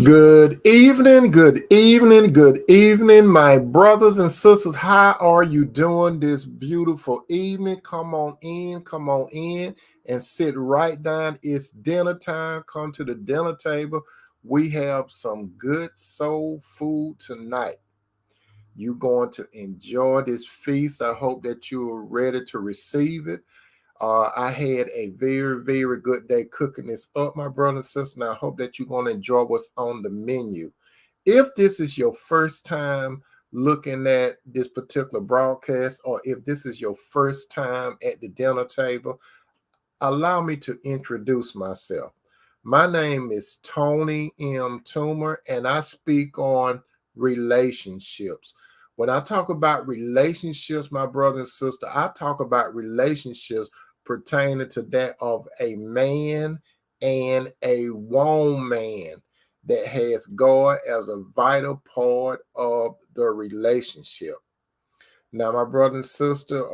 Good evening, good evening, good evening, my brothers and sisters. How are you doing this beautiful evening? Come on in, and sit right down. It's dinner time. Come to the dinner table. We have some good soul food tonight. You're going to enjoy this feast. I hope that you're ready to receive it. I had a very, very good day cooking this up, my brother and sister, and I hope that you're going to enjoy what's on the menu. If this is your first time looking at this particular broadcast, or if this is your first time at the dinner table, allow me to introduce myself. My name is Tony M Toomer, and I speak on relationships. When I talk about relationships, my brother and sister, I talk about relationships pertaining to that of a man and a woman that has God as a vital part of the relationship. Now, my brother and sister,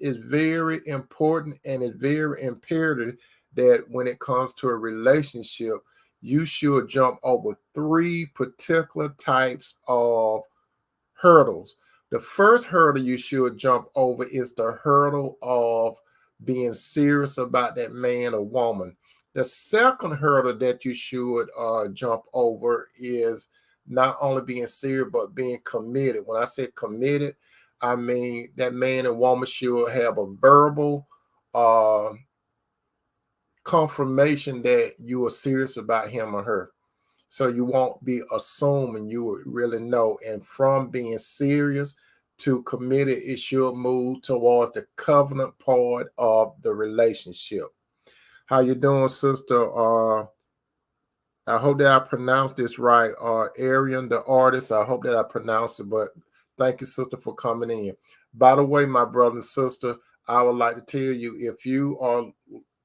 it's very important and it's very imperative that when it comes to a relationship, you should jump over three particular types of hurdles. The first hurdle you should jump over is the hurdle of being serious about that man or woman. The second hurdle that you should jump over is not only being serious, but being committed. When I say committed, I mean that man and woman should have a verbal uh, confirmation that you are serious about him or her. So you won't be assuming, you would really know. And from being serious to committed, it should move towards the covenant part of the relationship. How you doing, sister? I hope that I pronounced this right. Arian, the artist, I hope that I pronounced it, but thank you, sister, for coming in. By the way, my brother and sister, I would like to tell you, if you are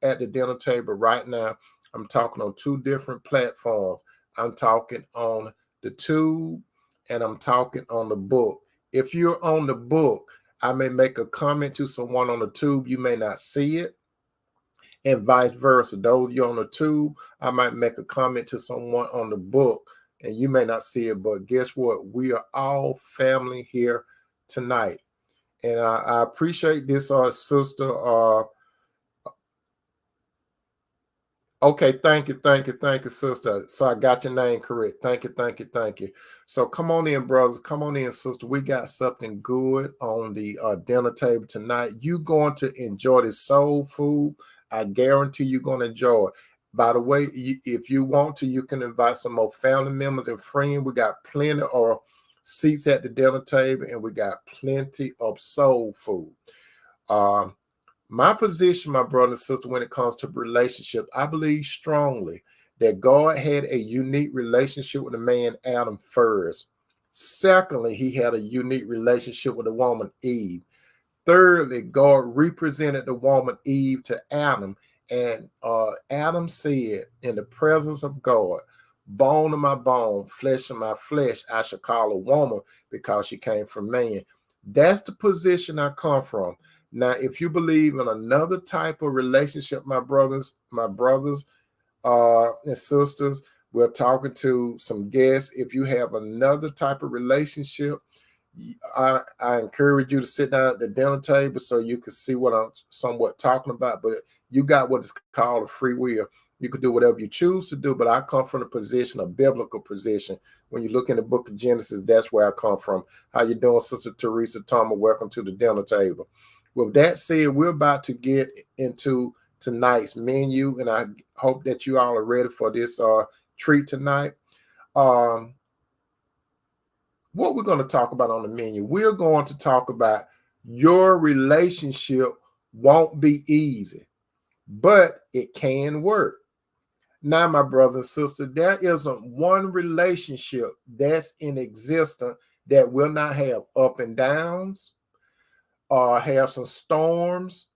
at the dinner table right now, I'm talking on two different platforms. I'm talking on the tube and I'm talking on the book. If you're on the book, I may make a comment to someone on the tube. You may not see it, and vice versa. Those of you on the tube, I might make a comment to someone on the book and you may not see it. But guess what? We are all family here tonight. And I appreciate this, sister. Okay, thank you, sister. So I got your name correct. Thank you. So come on in, brothers. Come on in, sister. We got something good on the dinner table tonight. You're going to enjoy this soul food. I guarantee you're going to enjoy it. By the way, if you want to, you can invite some more family members and friends. We got plenty of seats at the dinner table, and we got plenty of soul food. My position, my brother and sister, when it comes to relationships, I believe strongly that God had a unique relationship with the man Adam first. Secondly, he had a unique relationship with the woman Eve. Thirdly, God represented the woman Eve to Adam, and Adam said, in the presence of God, bone of my bone, flesh of my flesh, I shall call a woman because she came from man. That's the position I come from. Now, if you believe in another type of relationship, my brothers and sisters, we're talking to some guests. If you have another type of relationship, I encourage you to sit down at the dinner table so you can see what I'm somewhat talking about. But you got what is called a free will. You can do whatever you choose to do, but I come from a position, a biblical position. When you look in the book of Genesis, that's where I come from. How you doing, Sister Teresa Thomas? Welcome to the dinner table. With that said, we're about to get into tonight's menu, and I hope that you all are ready for this treat tonight. What we're going to talk about on the menu, we're going to talk about your relationship won't be easy, but it can work. Now, my brother and sister, there isn't one relationship that's in existence that will not have up and downs, have some storms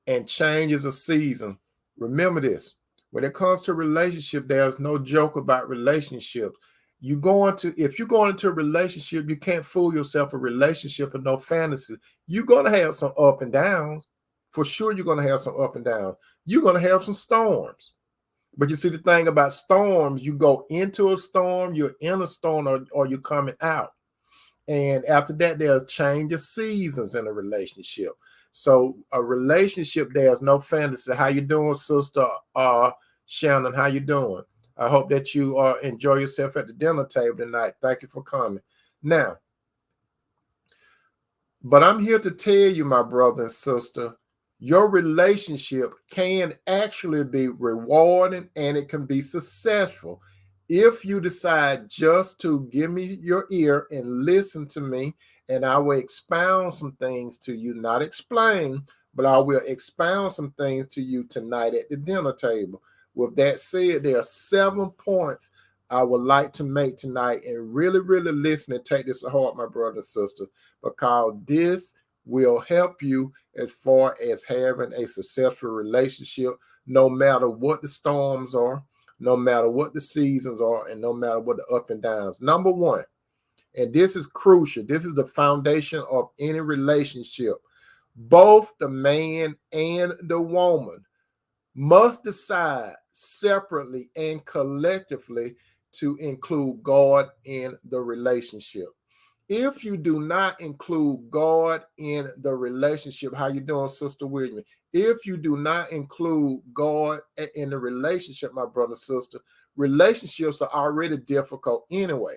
and changes of season. Remember this. When it comes to relationship, there's no joke about relationships. If you're going into a relationship, you can't fool yourself. A relationship and no fantasy. You're going to have some up and downs. For sure, you're going to have some up and downs. You're going to have some storms. But you see, the thing about storms, you go into a storm, you're in a storm, or you're coming out. And after that, there's a change of seasons in a relationship. So a relationship, there's no fantasy. How you doing, sister Shannon? How you doing? I hope that you enjoy yourself at the dinner table tonight. Thank you for coming. Now, but I'm here to tell you, my brother and sister, your relationship can actually be rewarding and it can be successful if you decide just to give me your ear and listen to me, and I will expound some things to you, not explain, but I will expound some things to you tonight at the dinner table. With that said, there are 7 points I would like to make tonight, and really, really listen and take this to heart, my brother and sister, because this will help you as far as having a successful relationship, no matter what the storms are, no matter what the seasons are, and no matter what the up and downs. Number 1, and this is crucial, this is the foundation of any relationship. Both the man and the woman must decide separately and collectively to include God in the relationship. If you do not include God in the relationship, how you doing, Sister William? If you do not include God in the relationship, my brother and sister, relationships are already difficult anyway.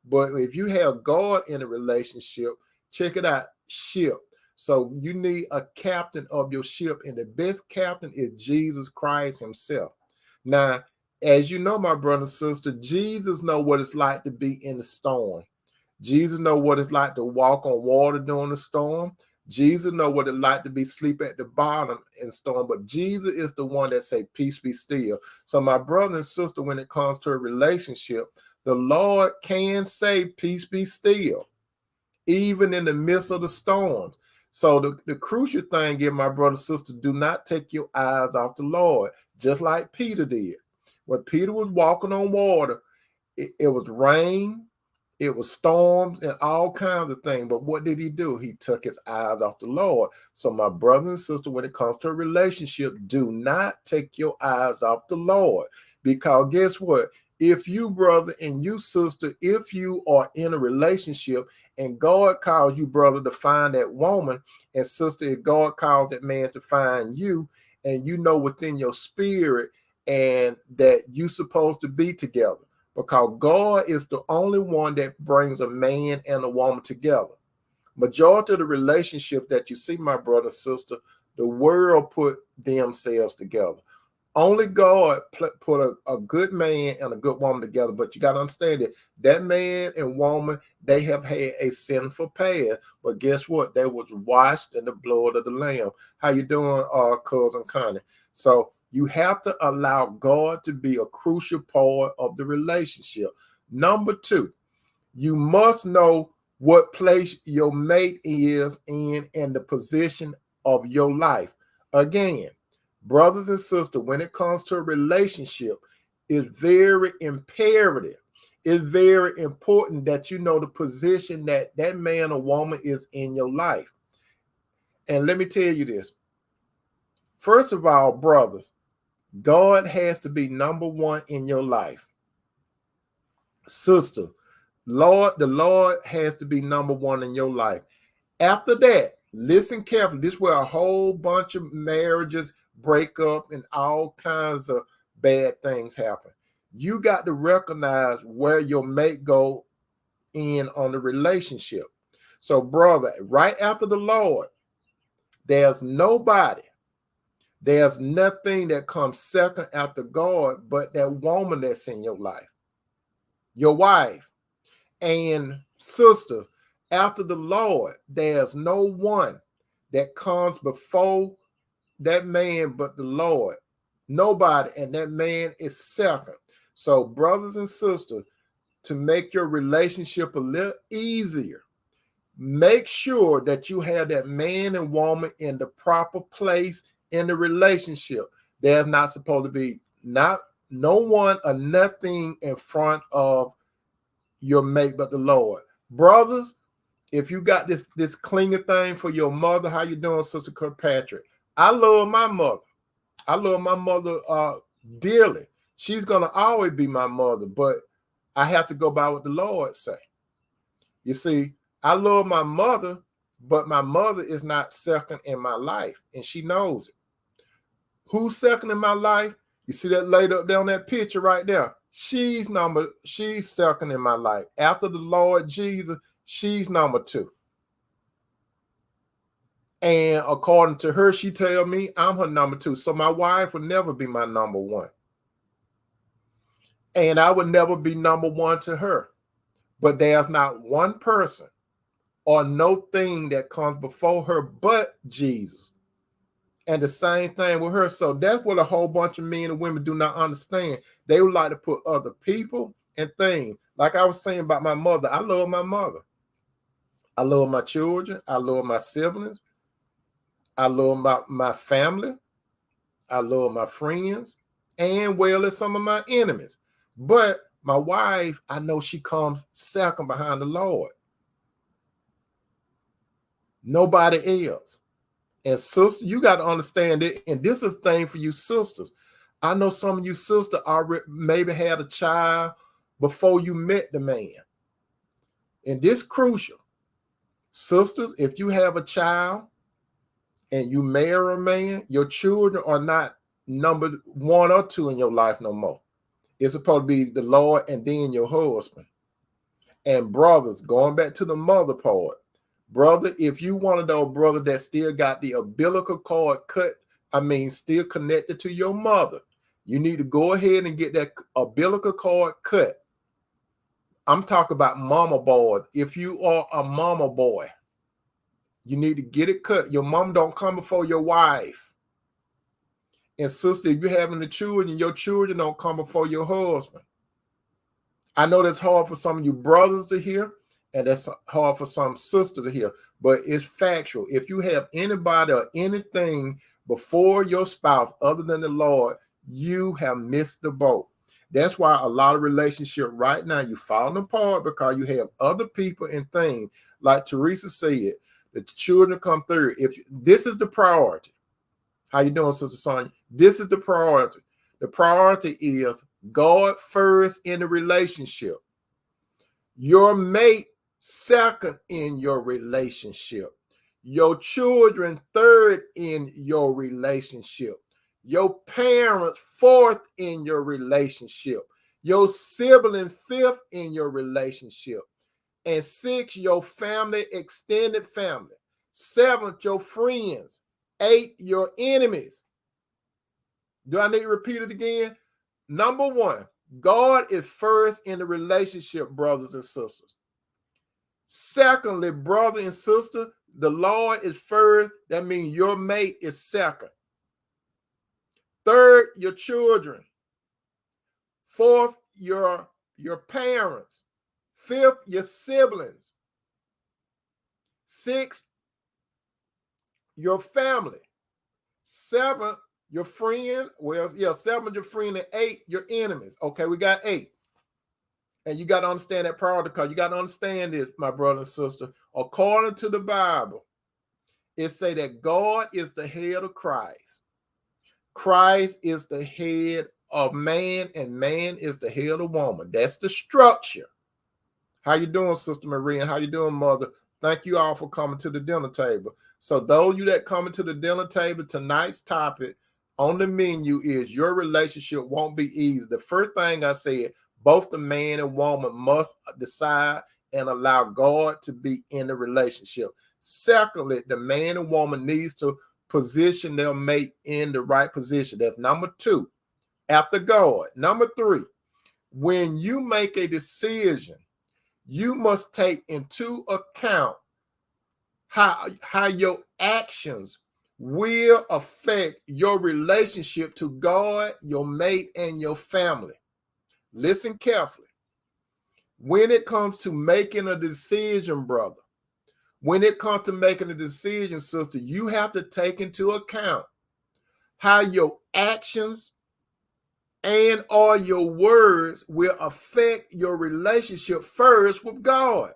But if you have God in a relationship, check it out, ship. So you need a captain of your ship, and the best captain is Jesus Christ himself. Now, as you know, my brother and sister, Jesus knows what it's like to be in the storm. Jesus know what it's like to walk on water during the storm. Jesus know what it's like to be asleep at the bottom in storm. But Jesus is the one that say, peace be still. So my brother and sister, when it comes to a relationship, the Lord can say, peace be still, even in the midst of the storms. So the crucial thing is, my brother and sister, do not take your eyes off the Lord, just like Peter did. When Peter was walking on water, it was rain, it was storms and all kinds of things. But what did he do? He took his eyes off the Lord. So my brother and sister, when it comes to a relationship, do not take your eyes off the Lord. Because guess what? If you, brother, and you, sister, if you are in a relationship and God calls you, brother, to find that woman, and sister, if God calls that man to find you, and you know within your spirit and that you're supposed to be together, because God is the only one that brings a man and a woman together. Majority of the relationship that you see, my brother and sister, the world put themselves together. Only God put a good man and a good woman together. But you got to understand that man and woman, they have had a sinful past. But guess what? They was washed in the blood of the Lamb. How you doing, cousin Connie? So you have to allow God to be a crucial part of the relationship. Number 2, you must know what place your mate is in and the position of your life. Again, brothers and sisters, when it comes to a relationship, it's very imperative. It's very important that you know the position that that man or woman is in your life. And let me tell you this. First of all, brothers, God has to be number 1 in your life. Sister, the Lord has to be number 1 in your life. After that, listen carefully. This is where a whole bunch of marriages break up and all kinds of bad things happen. You got to recognize where your mate go in on the relationship. So, brother, right after the Lord, there's nobody, there's nothing that comes second after God but that woman that's in your life, your wife. And sister, after the Lord, there's no one that comes before that man but the Lord. Nobody, and that man is second. So, brothers and sisters, to make your relationship a little easier, make sure that you have that man and woman in the proper place in the relationship. There's not supposed to be no one or nothing in front of your mate but the Lord. Brothers, if you got this clinging thing for your mother, how you doing, Sister Kirkpatrick? I love my mother. I love my mother dearly. She's going to always be my mother, but I have to go by what the Lord say. You see, I love my mother, but my mother is not second in my life, and she knows it. Who's second in my life? You see that laid up there on that picture right there? She's second in my life. After the Lord Jesus, she's number 2. And according to her, she tell me I'm her number 2. So my wife will never be my number 1. And I would never be number 1 to her. But there's not one person or no thing that comes before her but Jesus. And the same thing with her. So that's what a whole bunch of men and women do not understand. They would like to put other people and things. Like I was saying about my mother. I love my mother. I love my children. I love my siblings. I love my family. I love my friends. And well as some of my enemies. But my wife, I know she comes second behind the Lord. Nobody else. And sister, you got to understand it. And this is a thing for you sisters. I know some of you sisters already maybe had a child before you met the man. And this crucial. Sisters, if you have a child and you marry a man, your children are not number 1 or 2 in your life no more. It's supposed to be the Lord and then your husband. And brothers, going back to the mother part, brother, if you one of those brothers that still got the umbilical cord still connected to your mother, you need to go ahead and get that umbilical cord cut. I'm talking about mama boy. If you are a mama boy, you need to get it cut. Your mom don't come before your wife. And sister, if you're having the children, your children don't come before your husband. I know that's hard for some of you brothers to hear, and that's hard for some sisters to hear, but it's factual. If you have anybody or anything before your spouse other than the Lord, you have missed the boat. That's why a lot of relationships right now, you're falling apart because you have other people and things. Like Teresa said, the children come through. This is the priority. How you doing, Sister Sonia? This is the priority. The priority is God first in the relationship. Your mate second in your relationship. Your children third in your relationship. Your parents fourth in your relationship. Your sibling fifth in your relationship. And 6, your family, extended family. 7, your friends. 8, your enemies. Do I need to repeat it again? Number 1, God is first in the relationship, brothers and sisters. Secondly, brother and sister, the Lord is first. That means your mate is second. Third, your children. Fourth, your parents. Fifth, your siblings. 6th, your family. 7th, your friend. 7th, your friend, and 8, your enemies. Okay, we got 8. And you got to understand that priority, because you got to understand this, my brother and sister. According to the Bible, it say that God is the head of Christ. Christ is the head of man, and man is the head of woman. That's the structure. How you doing, Sister Maria? And how you doing, Mother? Thank you all for coming to the dinner table. So those of you that coming to the dinner table, tonight's topic on the menu is your relationship won't be easy. The first thing I said, both the man and woman must decide and allow God to be in the relationship. Secondly, the man and woman needs to position their mate in the right position. That's number 2, after God. Number 3, when you make a decision, you must take into account how your actions will affect your relationship to God, your mate, and your family. Listen carefully. When it comes to making a decision, brother, when it comes to making a decision, sister, you have to take into account how your actions and or your words will affect your relationship first with God,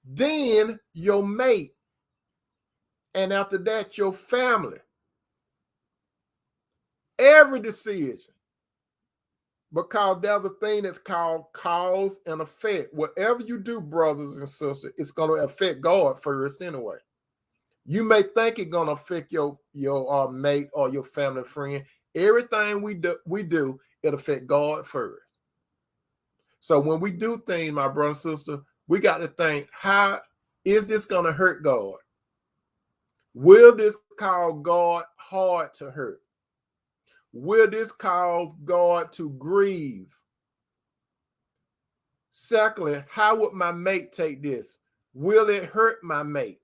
then your mate, and after that, your family. Every decision Because there's a thing that's called cause and effect. Whatever you do, brothers and sisters, it's going to affect God first anyway. You may think it's going to affect your mate or your family friend. Everything we do, it affect God first. So when we do things, my brother and sister, we got to think, how is this going to hurt God? Will this cause God hard to hurt? Will this cause God to grieve? Secondly, how would my mate take this? Will it hurt my mate?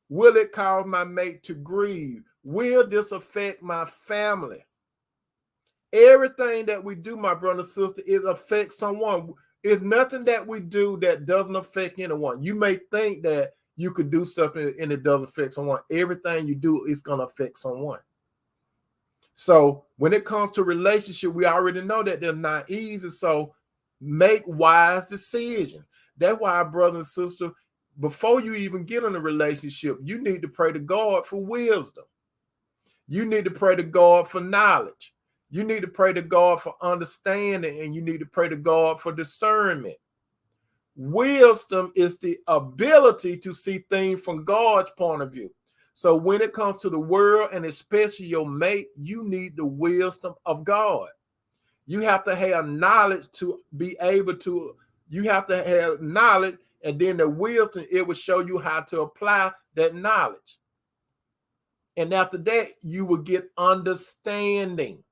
Will it cause my mate to grieve? Will this affect my family? Everything that we do, my brother and sister, it affects someone. It's nothing that we do that doesn't affect anyone. You may think that you could do something and it doesn't affect someone. Everything you do is going to affect someone. So when it comes to relationship, we already know that they're not easy. So make wise decisions. That's why, brother and sister, before you even get in a relationship, you need to pray to God for wisdom. You need to pray to God for knowledge. You need to pray to God for understanding, and you need to pray to God for discernment. Wisdom is the ability to see things from God's point of view. So when it comes to the world, and especially your mate, you need the wisdom of God. You have to have knowledge to be able to, you have to have knowledge, and then the wisdom, it will show you how to apply that knowledge. And after that, you will get understanding.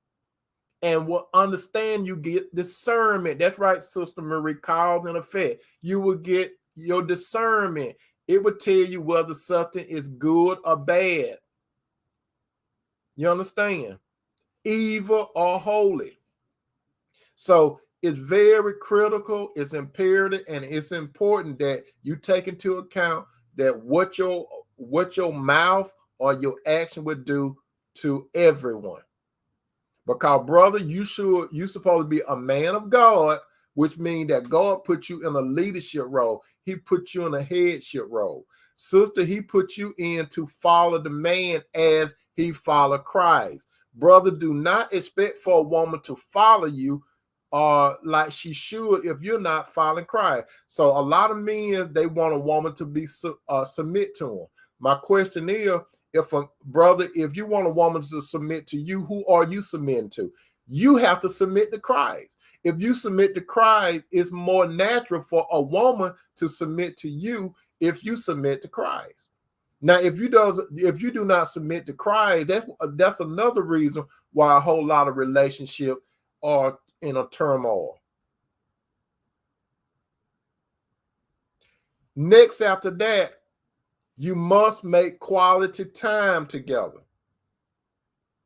And will understand, you get discernment. That's right, Sister Marie, cause and effect. You will get your discernment. It will tell you whether something is good or bad. You understand? Evil or holy. So it's very critical, it's imperative, and it's important that you take into account that what your mouth or your action would do to everyone. Because, brother, you're supposed to be a man of God, which means that God put you in a leadership role. He put you in a headship role. Sister, he put you in to follow the man as he followed Christ. Brother, do not expect for a woman to follow you like she should if you're not following Christ. So a lot of men, they want a woman to be submit to them. My question is, if you want a woman to submit to you, who are you submitting to? You have to submit to Christ. If you submit to Christ, it's more natural for a woman to submit to you if you submit to Christ. Now, if you do not submit to Christ, that's another reason why a whole lot of relationships are in a turmoil. Next, after that, you must make quality time together.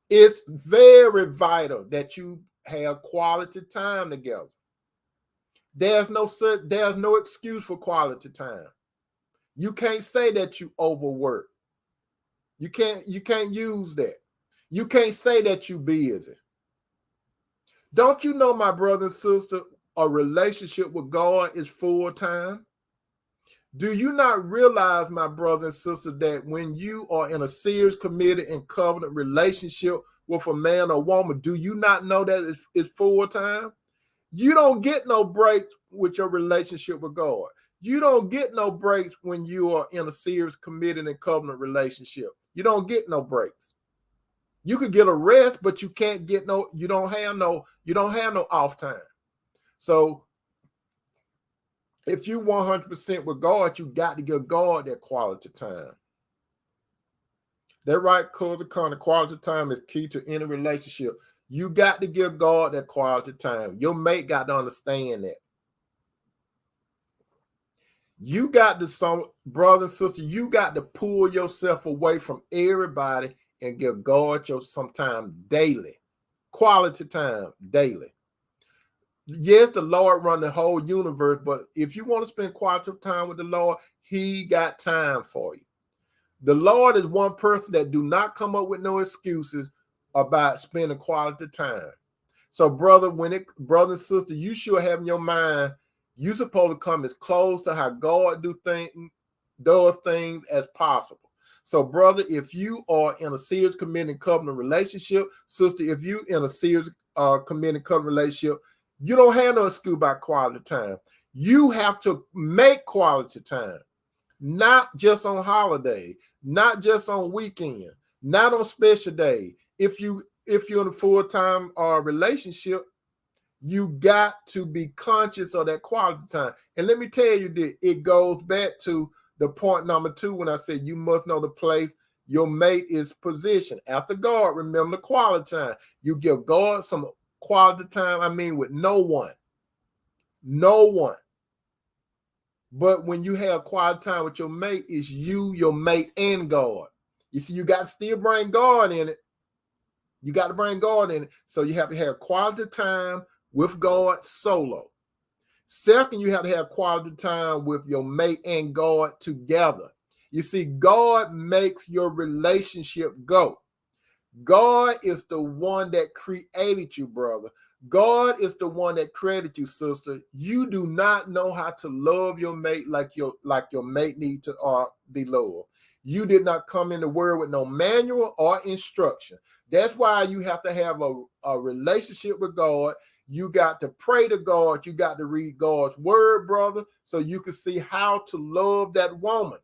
It's very vital that you have quality time together. There's no excuse for quality time. You can't say that you overwork. You can't use that. You can't say that you busy. Don't you know, my brother and sister, a relationship with God is full time? Do you not realize, my brother and sister, that when you are in a serious, committed, and covenant relationship with a man or woman, do you not know that it's full time? You don't get no breaks with your relationship with God. You don't get no breaks when you are in a serious, committed, and covenant relationship. You don't get no breaks. You could get a rest, but you can't get you don't have no off time. So if you 100% with God, you got to give God that quality time. That right, cause the kind of quality time is key to any relationship. You got to give God that quality time. Your mate got to understand that. You got to, brother and sister, you got to pull yourself away from everybody and give God some time daily. Quality time daily. Yes, the Lord run the whole universe, but if you want to spend quality time with the Lord, he got time for you. The Lord is one person that do not come up with no excuses about spending quality time. So, brother and sister, you should have in your mind, you're supposed to come as close to how God does things as possible. So, brother, if you are in a serious, committed, covenant relationship, sister, if you in a serious committed covenant relationship, you don't have no excuse about quality time. You have to make quality time, not just on holiday, not just on weekend, not on special day. If you're in a full-time relationship, you got to be conscious of that quality time. And let me tell you that it goes back to the point number 2 when I said you must know the place your mate is positioned. After God, remember the quality time. You give God some quality time, with no one. No one. But when you have quality time with your mate, it's you, your mate, and God. You see, you got to still bring God in it. You got to bring God in it. So you have to have quality time with God solo. Second, you have to have quality time with your mate and God together. You see, God makes your relationship go. God is the one that created you, brother. God is the one that created you, sister. You do not know how to love your mate like your mate need to be loved. You did not come in the world with no manual or instruction. That's why you have to have a relationship with God. You got to pray to God. You got to read God's word, brother, so you can see how to love that woman.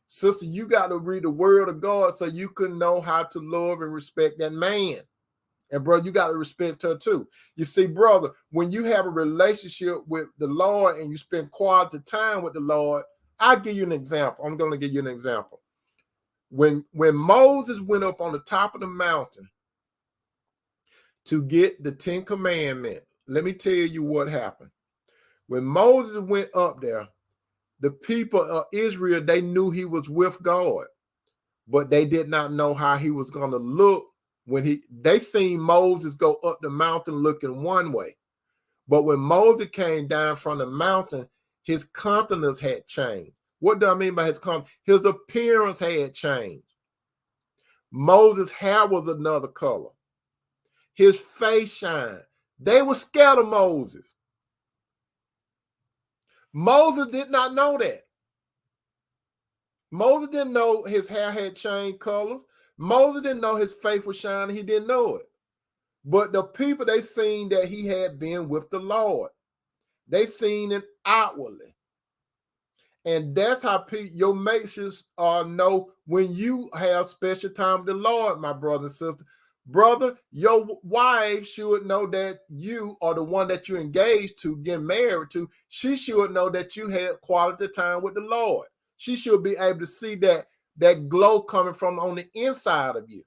Sister, you got to read the word of God so you can know how to love and respect that man. And brother, you got to respect her too. You see, brother, when you have a relationship with the Lord and you spend quality time with the Lord, I'll give you an example. I'm going to give you an example. When Moses went up on the top of the mountain to get the 10 Commandments, let me tell you what happened. When Moses went up there, the people of Israel, they knew he was with God, but they did not know how he was going to look when they seen Moses go up the mountain looking one way. But when Moses came down from the mountain, his countenance had changed. What do I mean by his countenance? His appearance had changed. Moses' hair was another color. His face shined. They were scared of Moses. Moses did not know that. Moses didn't know his hair had changed colors. Moses didn't know his face was shining. He didn't know it. But the people, they seen that he had been with the Lord. They seen it outwardly. And that's how your mates should know when you have special time with the Lord, my brother and sister. Brother, your wife should know that you are the one that you engaged to, get married to. She should know that you had quality time with the Lord. She should be able to see that glow coming from on the inside of you.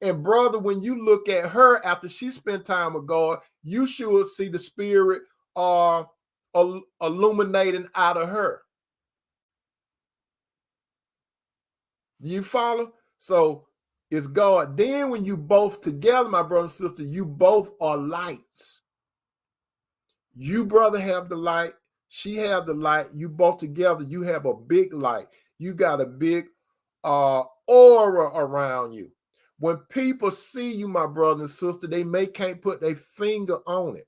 And brother, when you look at her after she spent time with God, you should see the Spirit illuminating out of her. Do you follow? So it's God. Then when you both together, my brother and sister, you both are lights. You, brother, have the light. She have the light. You both together, you have a big light. You got a big aura around you. When people see you, my brother and sister, they can't put their finger on it.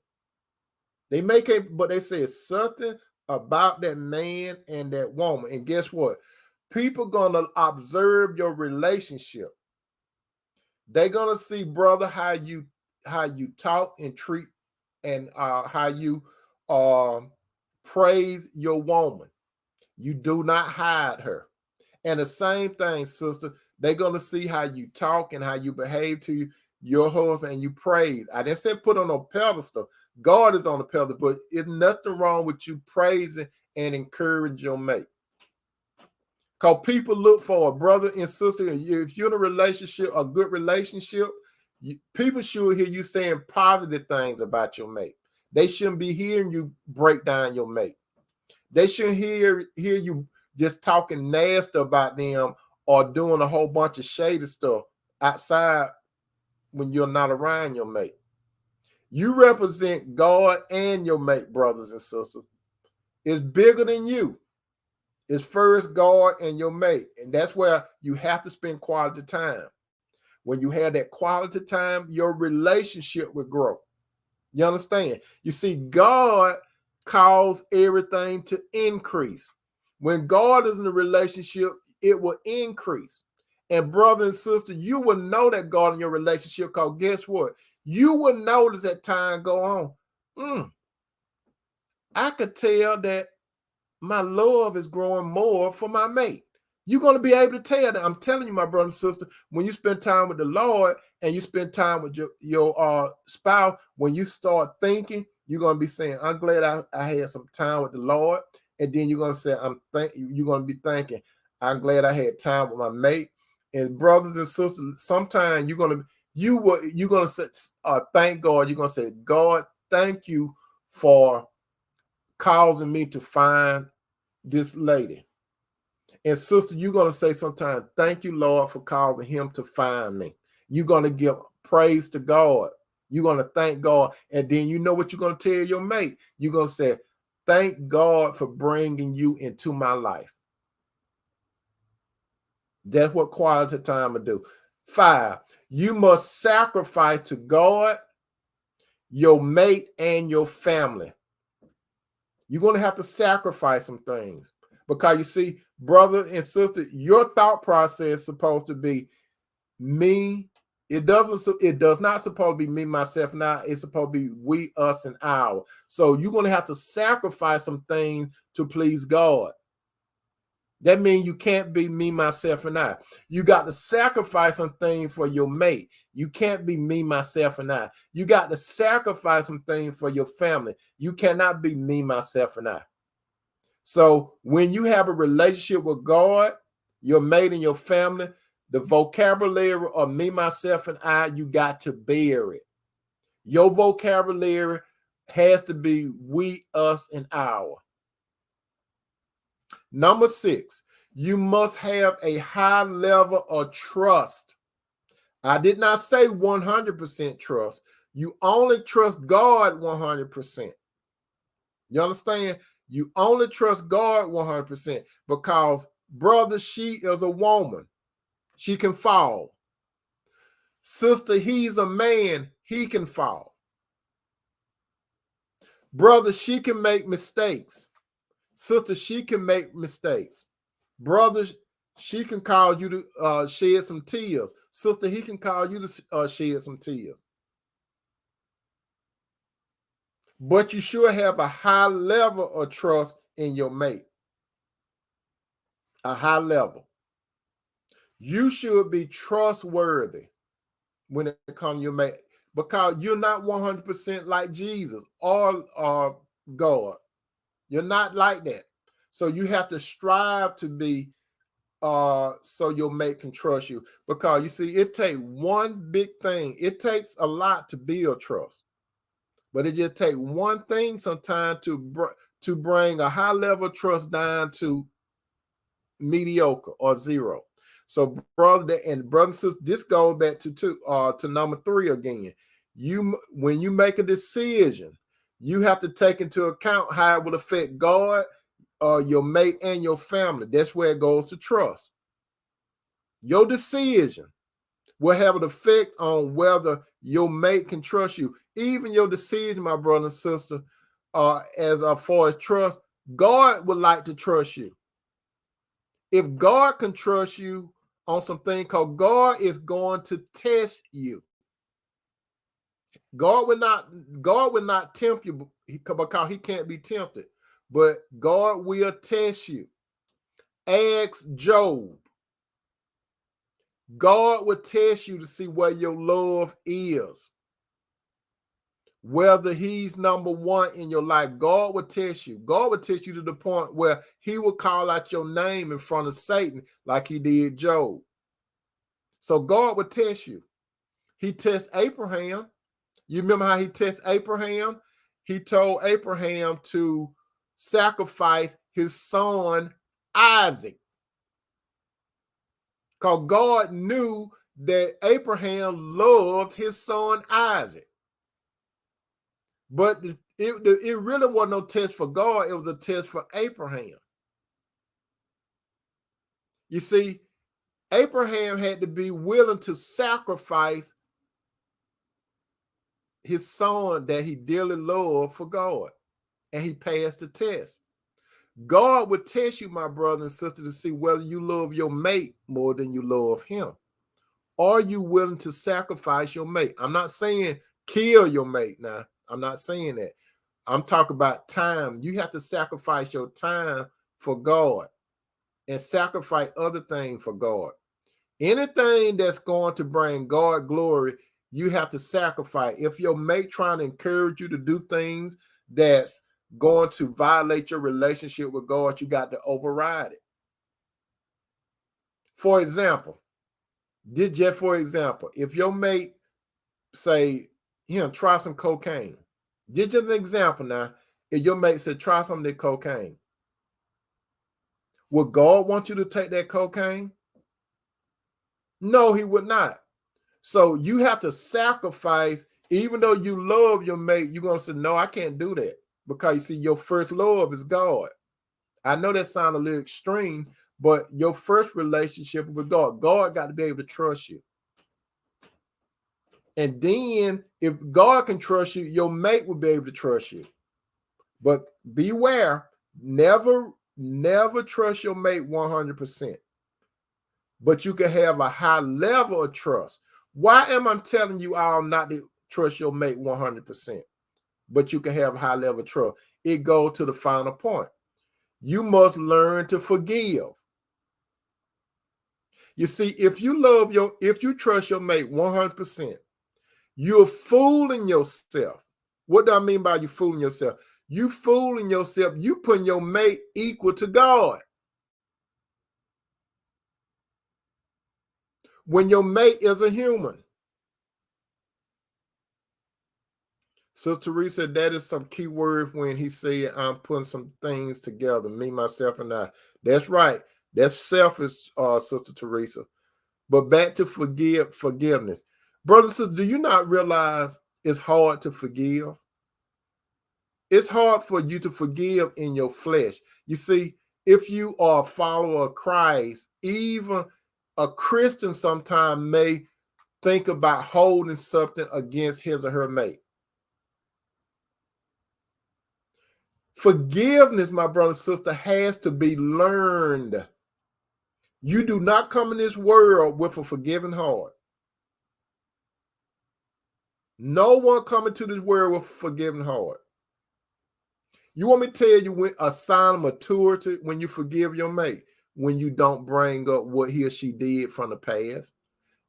They can't, but they say it's something about that man and that woman. And guess what? People gonna observe your relationship. They're gonna see, brother, how you talk and treat, and how you praise your woman. You do not hide her. And the same thing, sister, they're going to see how you talk and how you behave to your husband, and you praise. I didn't say put on a pedestal. God is on the pedestal, but it's nothing wrong with you praising and encourage your mate. Because people look for a brother and sister. If you're in a relationship, a good relationship, people should hear you saying positive things about your mate. They shouldn't be hearing you break down your mate. They shouldn't hear you just talking nasty about them or doing a whole bunch of shady stuff outside when you're not around your mate. You represent God and your mate, brothers and sisters. It's bigger than you. It's first God and your mate. And that's where you have to spend quality time. When you have that quality time, your relationship will grow. You understand? You see, God calls everything to increase. When God is in a relationship, it will increase. And brother and sister, you will know that God in your relationship, because guess what? you will notice as time go on, I could tell that my love is growing more for my mate. You're going to be able to tell that. I'm telling you, my brother and sister, when you spend time with the Lord and you spend time with your spouse, when you start thinking, you're going to be saying, I'm glad I had some time with the Lord. And then you're going to say, you're going to be thinking, I'm glad I had time with my mate. And brothers and sisters, sometimes you're going to say, thank God. You're going to say, God, thank you for causing me to find this lady. And sister, you're going to say sometimes, thank you, Lord, for causing him to find me. You're going to give praise to God. You're going to thank God. And then you know what you're going to tell your mate. You're going to say, thank God for bringing you into my life. That's what quality time will do. 5, you must sacrifice to God, your mate, and your family. You're going to have to sacrifice some things. Because you see, brother and sister, your thought process is supposed to be me. It does not supposed to be me, myself, and I. It's supposed to be we, us, and our. So you're going to have to sacrifice some things to please God. That means you can't be me, myself, and I. You got to sacrifice some things for your mate. You can't be me, myself, and I. You got to sacrifice some things for your family. You cannot be me, myself, and I. So when you have a relationship with God, your mate, and your family, the vocabulary of me, myself, and I, you got to bear it. Your vocabulary has to be we, us, and our. Number 6, you must have a high level of trust. I did not say 100% trust. You only trust God 100%. You understand? You only trust God 100% because, brother, she is a woman. She can fall. Sister, he's a man. He can fall. Brother, she can make mistakes. Sister, she can make mistakes. Brother, she can cause you to shed some tears. Sister, he can cause you to shed some tears. But you should have a high level of trust in your mate. A high level. You should be trustworthy when it comes to your mate, because you're not 100% like Jesus or God. You're not like that. So you have to strive to be so your mate can trust you. Because you see, it takes one big thing. It takes a lot to build trust, but it just takes one thing sometimes to bring a high level of trust down to mediocre or zero. So brother and sisters, this goes back to number 3 again. When you make a decision, you have to take into account how it will affect God, your mate, and your family. That's where it goes to trust. Your decision will have an effect on whether your mate can trust you. Even your decision, my brother and sister, as far as trust, God would like to trust you. If God can trust you on something, because God is going to test you. God will not tempt you because he can't be tempted, but God will test you. Ask Job. God will test you to see where your love is. Whether he's number 1 in your life, God will test you. God will test you to the point where he will call out your name in front of Satan like he did Job. So God will test you. He tests Abraham. You remember how he tests Abraham? He told Abraham to sacrifice his son Isaac, because God knew that Abraham loved his son Isaac. But it really wasn't no test for God. It was a test for Abraham. You see, Abraham had to be willing to sacrifice his son that he dearly loved for God. And he passed the test. God would test you, my brother and sister, to see whether you love your mate more than you love him. Are you willing to sacrifice your mate? I'm not saying kill your mate. Now, I'm not saying that. I'm talking about time. You have to sacrifice your time for God and sacrifice other things for God. Anything that's going to bring God glory, you have to sacrifice. If your mate trying to encourage you to do things that's going to violate your relationship with God, you got to override it. For example, if your mate say, try some cocaine. Just an example now. If your mate said, try some of that cocaine, would God want you to take that cocaine? No, he would not. So you have to sacrifice, even though you love your mate, you're going to say, no, I can't do that. Because you see, your first love is God. I know that sounds a little extreme, but your first relationship with God got to be able to trust you. And then if God can trust you, your mate will be able to trust you. But beware, never trust your mate 100%. But you can have a high level of trust. Why am I telling you all not to trust your mate 100%? But you can have a high level of trust. It goes to the final point. You must learn to forgive. You see, if you trust your mate 100%, you're fooling yourself. What do I mean by you fooling yourself? You fooling yourself. You putting your mate equal to God. When your mate is a human. So Teresa, that is some key word when he said, I'm putting some things together, me, myself, and I. That's right. That's selfish, Sister Teresa. But back to forgiveness. Brothers and sisters, do you not realize it's hard to forgive? It's hard for you to forgive in your flesh. You see, if you are a follower of Christ, even a Christian sometimes may think about holding something against his or her mate. Forgiveness, my brother and sister, has to be learned. You do not come in this world with a forgiving heart. No one coming to this world with a forgiving heart. You want me to tell you a sign of maturity when you forgive your mate? When you don't bring up what he or she did from the past.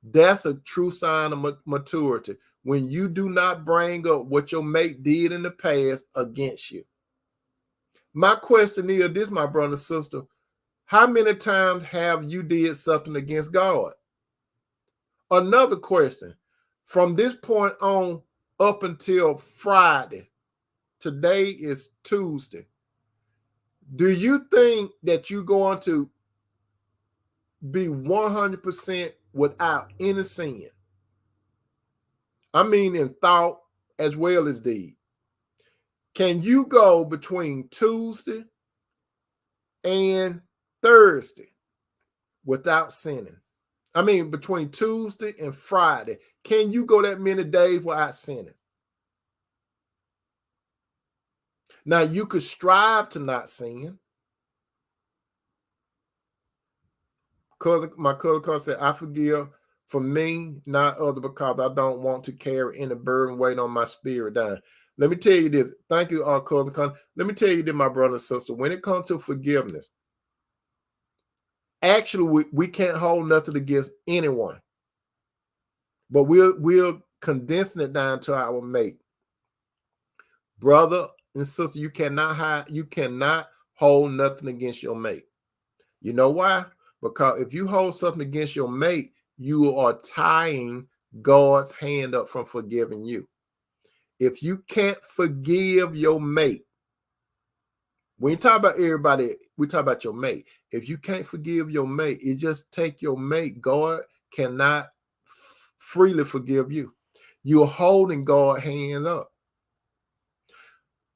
That's a true sign of maturity. When you do not bring up what your mate did in the past against you. My question is this, my brother and sister. How many times have you did something against God? Another question. From this point on up until Friday, today is Tuesday. Do you think that you're going to be 100% without any sin? I mean in thought as well as deed. Can you go between Tuesday and Thursday without sinning? I mean, between Tuesday and Friday, can you go that many days without sinning? Now, you could strive to not sin. My cousin said, I forgive for me, not other, because I don't want to carry any burden weight on my spirit down. Let me tell you this. Thank you, cousin. Let me tell you this, my brother and sister. When it comes to forgiveness, actually, we can't hold nothing against anyone. But we're condensing it down to our mate. Brother and sister, you cannot hold nothing against your mate. You know why? Because if you hold something against your mate, you are tying God's hand up from forgiving you. If you can't forgive your mate, when you talk about everybody, we talk about your mate. If you can't forgive your mate, it just take your mate. God cannot freely forgive you. You're holding God's hand up.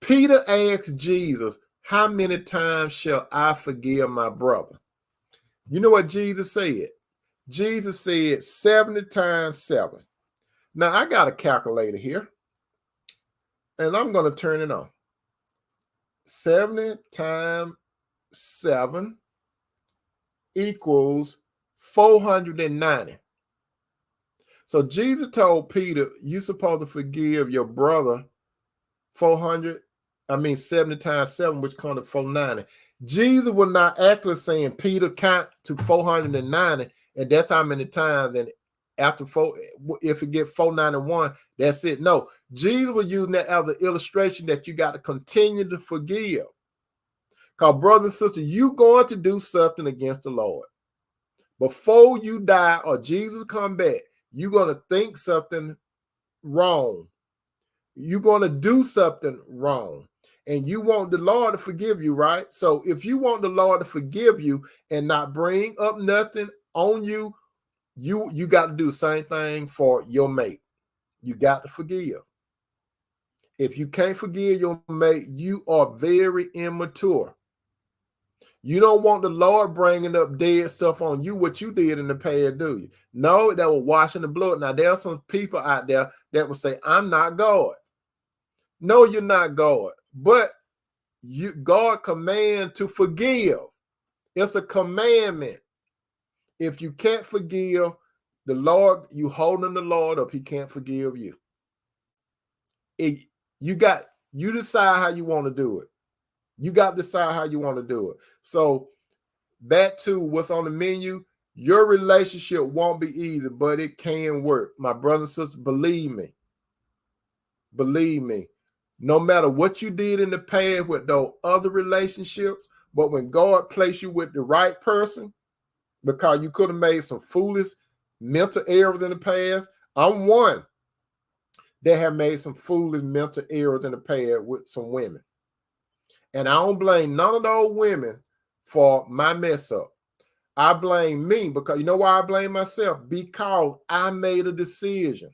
Peter asked Jesus, how many times shall I forgive my brother? You know what Jesus said? Jesus said 70 times 7. Now, I got a calculator here, and I'm going to turn it on. 70 times 7 equals 490. So Jesus told Peter, you supposed to forgive your brother 70 times 7, which comes to 490. Jesus was not actually saying, Peter, count to 490, and that's how many times. And after if you get 491, that's it. No, Jesus was using that as an illustration that you got to continue to forgive. Because, brother and sister, you going to do something against the Lord. Before you die or Jesus come back, you're going to think something wrong. You're going to do something wrong. And you want the Lord to forgive you, right? So if you want the Lord to forgive you and not bring up nothing on you, you got to do the same thing for your mate. You got to forgive. If you can't forgive your mate, you are very immature. You don't want the Lord bringing up dead stuff on you, what you did in the past, do you? No, that was washing the blood. Now, there are some people out there that will say, I'm not God. No, you're not God. But God command to forgive. It's a commandment. If you can't forgive the Lord, you holding the Lord up, he can't forgive you. You decide how you want to do it. You got to decide how you want to do it. So back to what's on the menu, your relationship won't be easy, but it can work. My brother and sister, believe me. Believe me. No matter what you did in the past with those other relationships, but when God placed you with the right person, because you could have made some foolish mental errors in the past. I'm one that have made some foolish mental errors in the past with some women. And I don't blame none of those women for my mess up. I blame me because you know why I blame myself? Because I made a decision.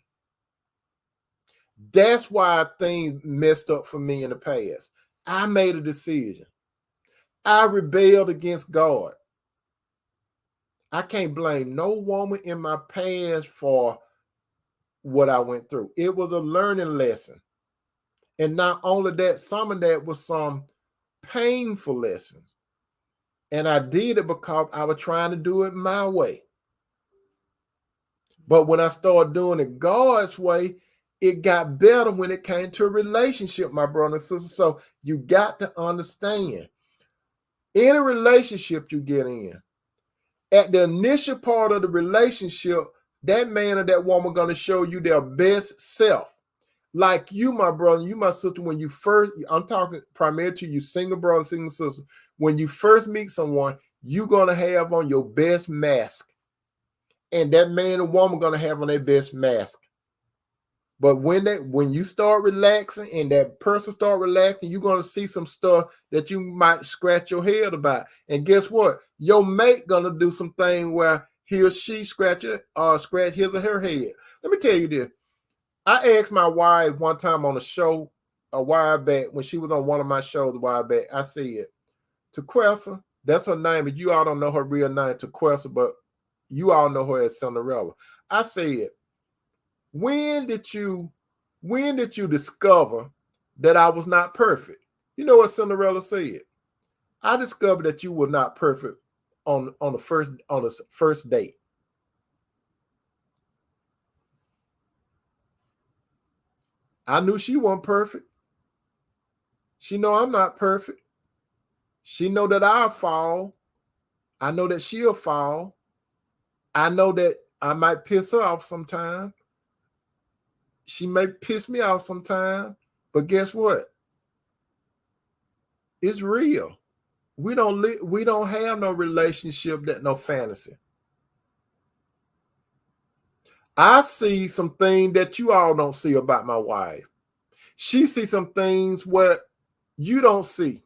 That's why things messed up for me in the past. I made a decision. I rebelled against God. I can't blame no woman in my past for what I went through. It was a learning lesson. And not only that, some of that was some painful lessons. And I did it because I was trying to do it my way. But when I started doing it God's way, it got better when it came to a relationship, my brother and sister. So you got to understand, any relationship you get in, at the initial part of the relationship, that man or that woman going to show you their best self. Like you, my brother, you, my sister, when you first, I'm talking primarily to you single brother, single sister, when you first meet someone, you're going to have on your best mask. And that man or woman going to have on their best mask. But when you start relaxing and that person start relaxing, you're going to see some stuff that you might scratch your head about. And guess what? Your mate going to do some thing where he or she scratch his or her head. Let me tell you this. I asked my wife one time on a show a while back, when she was on one of my shows a while back, I said, Tequessa, that's her name, but you all don't know her real name, Tequessa, but you all know her as Cinderella. I said, when did you discover that I was not perfect? You know what Cinderella said? I discovered that you were not perfect on the first date. I knew she wasn't perfect. She know I'm not perfect. She know that I'll fall. I know that she'll fall. I know that I might piss her off sometime. She may piss me off sometime. But guess what? It's real. We don't have no relationship, that no fantasy. I see some things that you all don't see about my wife. She sees some things where you don't see.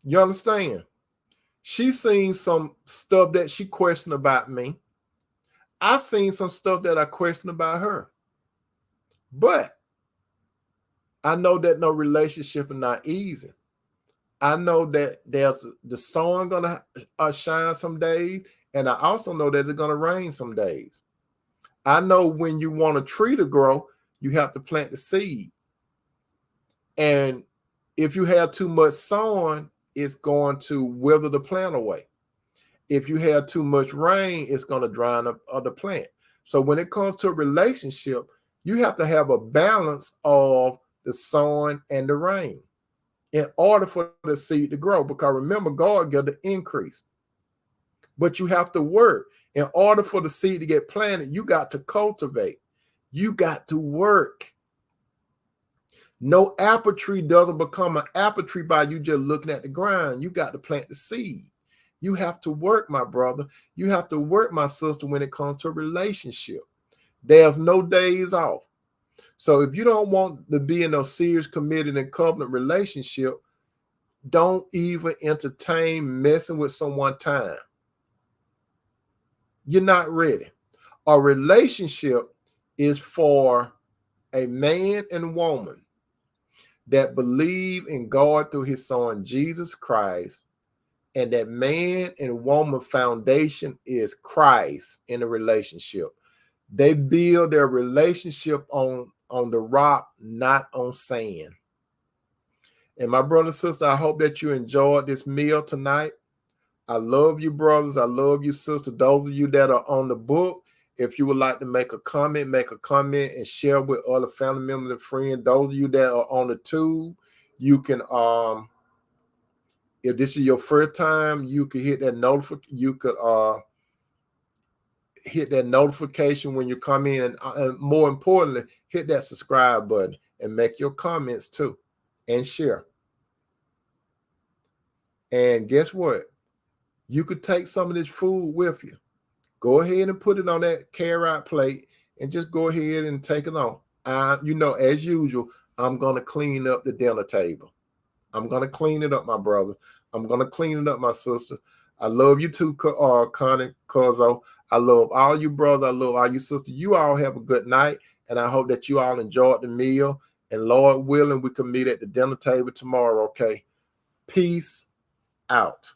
You understand? She's seen some stuff that she questioned about me. I seen some stuff that I question about her. But I know that no relationship is not easy. I know that there's the sun gonna shine some days, and I also know that it's gonna rain some days. I know when you want a tree to grow, you have to plant the seed. And if you have too much sun, it's going to wither the plant away. If you have too much rain, it's going to drown up the plant. So when it comes to a relationship, you have to have a balance of the sun and the rain in order for the seed to grow. Because remember, God got the increase. But you have to work. In order for the seed to get planted, you got to cultivate. You got to work. No apple tree doesn't become an apple tree by you just looking at the ground. You got to plant the seed. You have to work, my brother. You have to work, my sister, when it comes to a relationship. There's no days off. So if you don't want to be in a serious, committed, and covenant relationship, don't even entertain messing with someone's time. You're not ready. A relationship is for a man and woman that believe in God through his son, Jesus Christ, and that man and woman foundation is Christ in a relationship. They build their relationship on the rock, not on sand. And my brother and sister, I hope that you enjoyed this meal tonight. I love you, brothers. I love you, sister. Those of you that are on the book, if you would like to make a comment and share with other family members and friends. Those of you that are on the tube, you can if this is your first time, you could hit that hit that notification when you come in, and more importantly, hit that subscribe button and make your comments too and share. And guess what? You could take some of this food with you. Go ahead and put it on that carrot plate and just go ahead and take it on. As usual, I'm going to clean up the dinner table. I'm going to clean it up, my brother. I'm going to clean it up, my sister. I love you too, Connie Corzo. I love all you, brother. I love all you, sister. You all have a good night, and I hope that you all enjoyed the meal. And Lord willing, we can meet at the dinner table tomorrow, okay? Peace out.